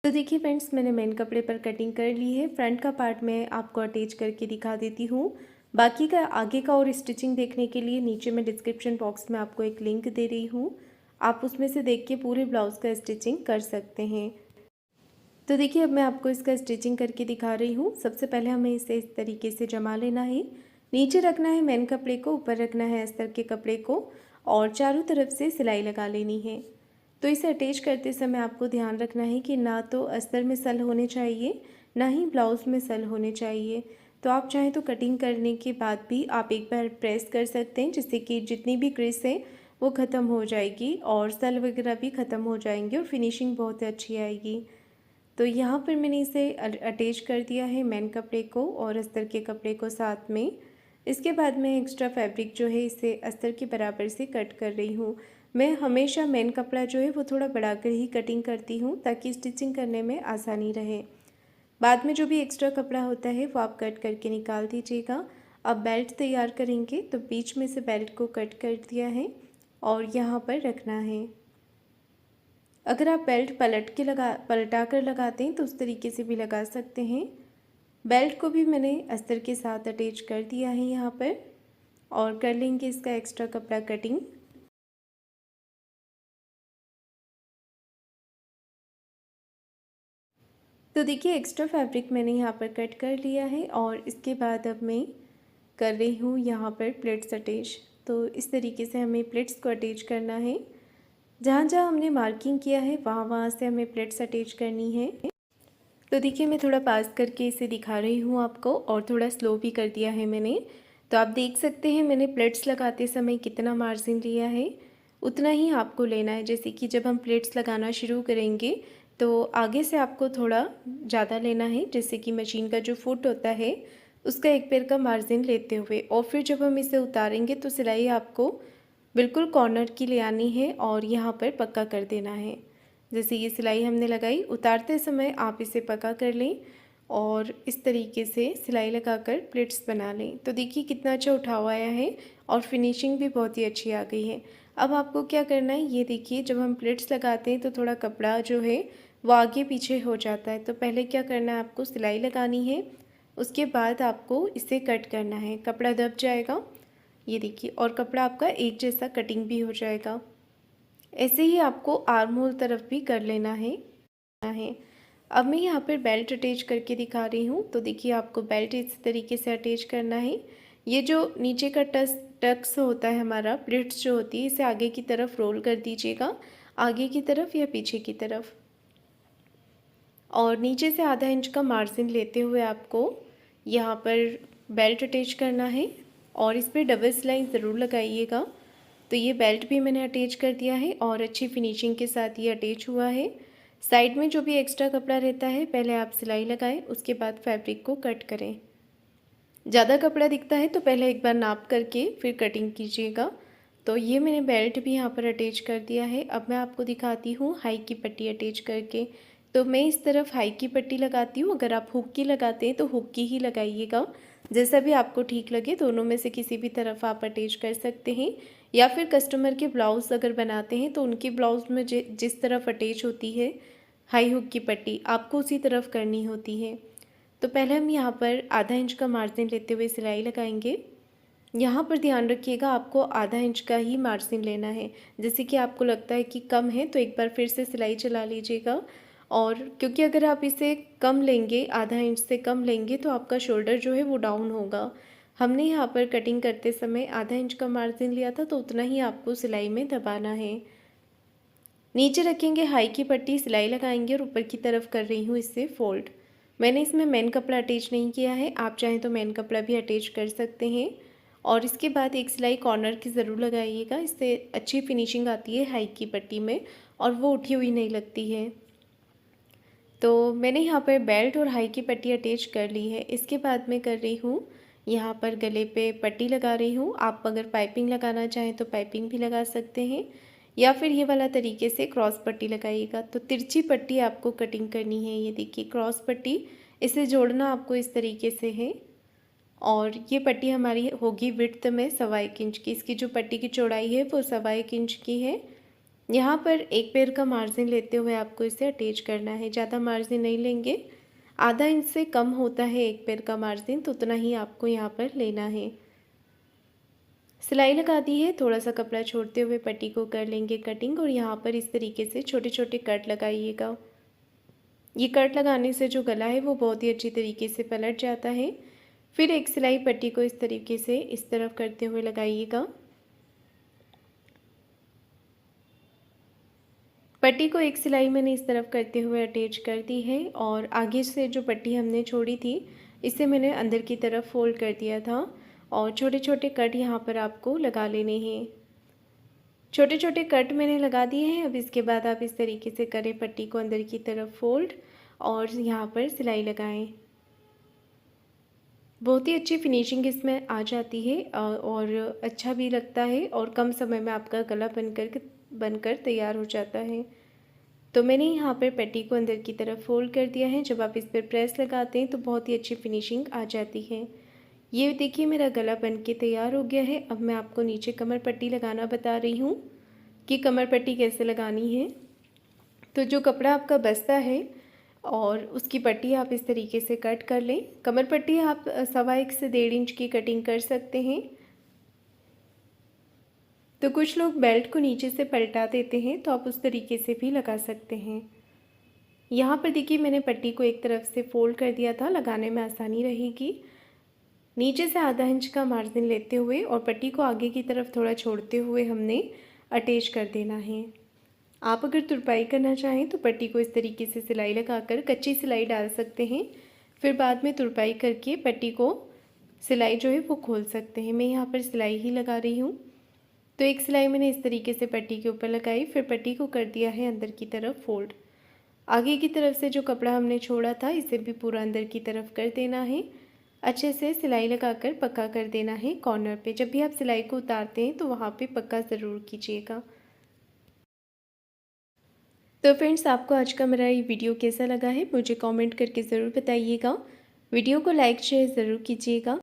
तो देखिए फ्रेंड्स, मैंने मेन कपड़े पर कटिंग कर ली है। फ्रंट का पार्ट मैं आपको अटैच करके दिखा देती हूँ। बाकी का आगे का और स्टिचिंग देखने के लिए नीचे मैं डिस्क्रिप्शन बॉक्स में आपको एक लिंक दे रही हूँ। आप उसमें से देख के पूरे ब्लाउज़ का स्टिचिंग कर सकते हैं। तो देखिए अब मैं आपको इसका स्टिचिंग करके दिखा रही हूँ। सबसे पहले हमें इसे इस तरीके से जमा लेना है। नीचे रखना है मेन कपड़े को, ऊपर रखना है अस्तर के कपड़े को और चारों तरफ से सिलाई लगा लेनी है। तो इसे अटैच करते समय आपको ध्यान रखना है कि ना तो अस्तर में सल होने चाहिए, ना ही ब्लाउज़ में सल होने चाहिए। तो आप चाहें तो कटिंग करने के बाद भी आप एक बार प्रेस कर सकते हैं, जिससे कि जितनी भी क्रीज है वो ख़त्म हो जाएगी और सल वगैरह भी ख़त्म हो जाएंगे और फिनिशिंग बहुत अच्छी आएगी। तो यहाँ पर मैंने इसे अटैच कर दिया है मेन कपड़े को और अस्तर के कपड़े को साथ में। इसके बाद मैं एक्स्ट्रा फैब्रिक जो है इसे अस्तर के बराबर से कट कर रही हूँ। मैं हमेशा मेन कपड़ा जो है वो थोड़ा बढ़ाकर ही कटिंग करती हूँ ताकि स्टिचिंग करने में आसानी रहे। बाद में जो भी एक्स्ट्रा कपड़ा होता है वो आप कट करके निकाल दीजिएगा। अब बेल्ट तैयार करेंगे तो बीच में से बेल्ट को कट कर दिया है और यहाँ पर रखना है। अगर आप बेल्ट पलटा कर लगाते हैं तो उस तरीके से भी लगा सकते हैं। बेल्ट को भी मैंने अस्तर के साथ अटैच कर दिया है यहाँ पर और कर लेंगे इसका एक्स्ट्रा कपड़ा कटिंग। तो देखिए एक्स्ट्रा फैब्रिक मैंने यहाँ पर कट कर लिया है और इसके बाद अब मैं कर रही हूँ यहाँ पर प्लेट्स अटैच। तो इस तरीके से हमें प्लेट्स को अटैच करना है। जहाँ जहाँ हमने मार्किंग किया है वहाँ वहाँ से हमें प्लेट्स अटैच करनी है। तो देखिए मैं थोड़ा पास करके इसे दिखा रही हूँ आपको और थोड़ा स्लो भी कर दिया है मैंने। तो आप देख सकते हैं मैंने प्लेट्स लगाते समय कितना मार्जिन लिया है, उतना ही आपको लेना है। जैसे कि जब हम प्लेट्स लगाना शुरू करेंगे तो आगे से आपको थोड़ा ज़्यादा लेना है, जैसे कि मशीन का जो फुट होता है उसका एक पैर का मार्जिन लेते हुए, और फिर जब हम इसे उतारेंगे तो सिलाई आपको बिल्कुल कॉर्नर की ले आनी है और यहाँ पर पक्का कर देना है। जैसे ये सिलाई हमने लगाई, उतारते समय आप इसे पक्का कर लें और इस तरीके से सिलाई लगाकर प्लेट्स बना लें। तो देखिए कितना अच्छा उठाव आया है और फिनिशिंग भी बहुत ही अच्छी आ गई है। अब आपको क्या करना है, ये देखिए जब हम प्लेट्स लगाते हैं तो थोड़ा कपड़ा जो है वो आगे पीछे हो जाता है। तो पहले क्या करना है, आपको सिलाई लगानी है, उसके बाद आपको इसे कट करना है। कपड़ा दब जाएगा, ये देखिए, और कपड़ा आपका एक जैसा कटिंग भी हो जाएगा। ऐसे ही आपको आर्म होल तरफ भी कर लेना है। अब मैं यहाँ पर बेल्ट अटैच करके दिखा रही हूँ। तो देखिए आपको बेल्ट इस तरीके से अटैच करना है। ये जो नीचे का टक्स होता है हमारा, प्लिट्स जो होती है, इसे आगे की तरफ रोल कर दीजिएगा, आगे की तरफ या पीछे की तरफ, और नीचे से आधा इंच का मार्जिन लेते हुए आपको यहाँ पर बेल्ट अटैच करना है और इस पर डबल सिलाई ज़रूर लगाइएगा। तो ये बेल्ट भी मैंने अटैच कर दिया है और अच्छी फिनिशिंग के साथ ये अटैच हुआ है। साइड में जो भी एक्स्ट्रा कपड़ा रहता है पहले आप सिलाई लगाएं, उसके बाद फैब्रिक को कट करें। ज़्यादा कपड़ा दिखता है तो पहले एक बार नाप करके फिर कटिंग कीजिएगा। तो ये मैंने बेल्ट भी यहाँ पर अटैच कर दिया है। अब मैं आपको दिखाती हूँ हाई की पट्टी अटैच करके। तो मैं इस तरफ हाई की पट्टी लगाती हूँ। अगर आप हुक की लगाते हैं तो हुक की ही लगाइएगा, जैसा भी आपको ठीक लगे। दोनों में से किसी भी तरफ आप अटैच कर सकते हैं, या फिर कस्टमर के ब्लाउज़ अगर बनाते हैं तो उनके ब्लाउज़ में जिस तरफ अटैच होती है हाई हुक की पट्टी, आपको उसी तरफ करनी होती है। तो पहले हम यहाँ पर आधा इंच का मार्जिन लेते हुए सिलाई लगाएंगे। यहाँ पर ध्यान रखिएगा आपको आधा इंच का ही मार्जिन लेना है। जैसे कि आपको लगता है कि कम है तो एक बार फिर से सिलाई चला लीजिएगा, और क्योंकि अगर आप इसे कम लेंगे, आधा इंच से कम लेंगे, तो आपका शोल्डर जो है वो डाउन होगा। हमने यहाँ पर कटिंग करते समय आधा इंच का मार्जिन लिया था, तो उतना ही आपको सिलाई में दबाना है। नीचे रखेंगे हाई की पट्टी, सिलाई लगाएंगे और ऊपर की तरफ कर रही हूँ इससे फोल्ड। मैंने इसमें मेन कपड़ा अटैच नहीं किया है, आप चाहें तो मेन कपड़ा भी अटैच कर सकते हैं। और इसके बाद एक सिलाई कॉर्नर की ज़रूर लगाइएगा, इससे अच्छी फिनिशिंग आती है हाई की पट्टी में और वो उठी हुई नहीं लगती है। तो मैंने यहाँ पर बेल्ट और हाई की पट्टी अटैच कर ली है। इसके बाद मैं कर रही हूँ यहाँ पर गले पे पट्टी लगा रही हूँ। आप अगर पाइपिंग लगाना चाहें तो पाइपिंग भी लगा सकते हैं, या फिर ये वाला तरीके से क्रॉस पट्टी लगाइएगा। तो तिरछी पट्टी आपको कटिंग करनी है। ये देखिए क्रॉस पट्टी, इसे जोड़ना आपको इस तरीके से है। और ये पट्टी हमारी होगी विड्थ में 1.25 इंच की। इसकी जो पट्टी की चौड़ाई है वो 1.25 इंच की है। यहाँ पर एक पैर का मार्जिन लेते हुए आपको इसे अटैच करना है। ज़्यादा मार्जिन नहीं लेंगे, आधा इंच से कम होता है एक पैर का मार्जिन, तो उतना ही आपको यहाँ पर लेना है। सिलाई लगा दी है, थोड़ा सा कपड़ा छोड़ते हुए पट्टी को कर लेंगे कटिंग और यहाँ पर इस तरीके से छोटे छोटे कट लगाइएगा। ये कट लगाने से जो गला है वो बहुत ही अच्छी तरीके से पलट जाता है। फिर एक सिलाई पट्टी को इस तरीके से इस तरफ करते हुए लगाइएगा। पट्टी को एक सिलाई मैंने इस तरफ करते हुए अटैच कर दी है और आगे से जो पट्टी हमने छोड़ी थी इसे मैंने अंदर की तरफ फोल्ड कर दिया था और छोटे छोटे कट यहाँ पर आपको लगा लेने हैं। छोटे छोटे कट मैंने लगा दिए हैं। अब इसके बाद आप इस तरीके से करें, पट्टी को अंदर की तरफ फोल्ड और यहाँ पर सिलाई लगाएं। बहुत ही अच्छी फिनिशिंग इसमें आ जाती है और अच्छा भी लगता है और कम समय में आपका गला बनकर तैयार हो जाता है। तो मैंने यहाँ पर पट्टी को अंदर की तरफ फोल्ड कर दिया है। जब आप इस पर प्रेस लगाते हैं तो बहुत ही अच्छी फिनिशिंग आ जाती है। ये देखिए मेरा गला बन के तैयार हो गया है। अब मैं आपको नीचे कमर पट्टी लगाना बता रही हूँ कि कमर पट्टी कैसे लगानी है। तो जो कपड़ा आपका बचता है और उसकी पट्टी आप इस तरीके से कट कर लें। कमर पट्टी आप 1.25 से 1.5 इंच की कटिंग कर सकते हैं। तो कुछ लोग बेल्ट को नीचे से पलटा देते हैं, तो आप उस तरीके से भी लगा सकते हैं। यहाँ पर देखिए मैंने पट्टी को एक तरफ से फोल्ड कर दिया था, लगाने में आसानी रहेगी। नीचे से आधा इंच का मार्जिन लेते हुए और पट्टी को आगे की तरफ थोड़ा छोड़ते हुए हमने अटैच कर देना है। आप अगर तुरपाई करना चाहें तो पट्टी को इस तरीके से सिलाई लगाकर कच्ची सिलाई डाल सकते हैं, फिर बाद में तुरपाई करके पट्टी को सिलाई जो है वो खोल सकते हैं। मैं यहाँ पर सिलाई ही लगा रही हूँ। तो एक सिलाई मैंने इस तरीके से पट्टी के ऊपर लगाई, फिर पट्टी को कर दिया है अंदर की तरफ फोल्ड। आगे की तरफ से जो कपड़ा हमने छोड़ा था इसे भी पूरा अंदर की तरफ कर देना है। अच्छे से सिलाई लगाकर पक्का कर देना है कॉर्नर पे। जब भी आप सिलाई को उतारते हैं तो वहाँ पे पक्का ज़रूर कीजिएगा। तो फ्रेंड्स, आपको आज का मेरा ये वीडियो कैसा लगा है मुझे कमेंट करके ज़रूर बताइएगा। वीडियो को लाइक शेयर ज़रूर कीजिएगा।